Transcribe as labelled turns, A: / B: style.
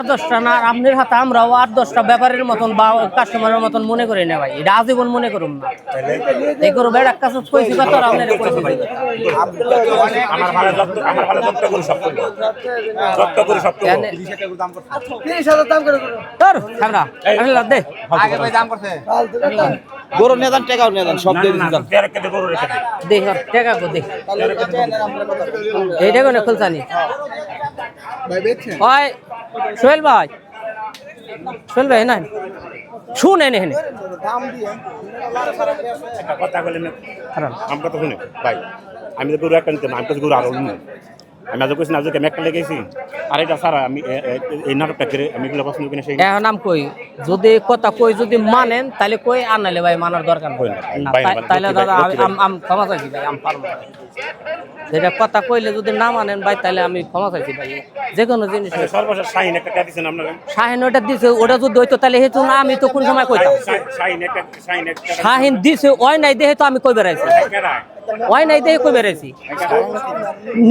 A: 10টা না আপনার হাতে আমরাও 8-10টা ব্যাপারের মতন বা কাস্টমারের মতন মনে করি না ভাই, এটা আজীবন মনে করুন না। এই করো বেড়ার কাছে কইছি কত আর আপনার কইছি ভাই
B: আমার ভালো আমার ভালো যত্ন করে সব করবো, যত্ন করে সব করবো।
C: 30,000 দাম করে
A: তোর খাবরা আল্লাহ দে
C: আগে ভাই দাম করছে গরু নিয়ে যান টাকাও নিয়ে যান সব দিয়ে দিন
B: তেরোকে গরু রেখে দেয়।
A: দে টাকা কো দে এইটা কোন খুলছানি
C: ভাই বেচছেন
A: ওই সোহেল ভাই না শুনে নে
C: দাম দিয়ে
B: একটা কথা বলেন
A: কারণ
B: আমার কথা শুনে ভাই, আমি তো গরু একটা নিতাম, আমি তো গরু আরো নিই। আমি আজ কইছি না, আজকে আমি একটা লেগেছি আর এটা সারা আমি এই নাটকটা করে আমি এগুলো পছন্দ করি না। সেই
A: এখন নাম কই যদি কথা কই যদি মানেন তাহলে কই আর নাইলে ভাই মানার দরকার
B: কই
A: নেই
B: না,
A: না
B: ভাই,
A: তাইলে
B: ভাই,
A: দাদা
B: লক্ষ্মী ভাই।
A: আম ক্ষমা চাইছি ভাই আম পারবো না। যেটা কথা কইলে যদি না মানেন ভাই তাহলে আমি ক্ষমা চাইছি ভাই, যে কোনো জিনিস
B: সর্বশেষ শাহিন একটা টাকা দিচ্ছেন আপনারা।
A: শাহিন ওটা দিছে ওটা যদি হইতো তাহলে হেতু না আমি তো কোন সময় কইতাম
B: শাহিন একটা
A: শাহিন দিছে ওই নাই দেহে তো আমি কই বেড়াইছি
B: কেডা?
A: ওই নাই দেহে কই বেড়াইছি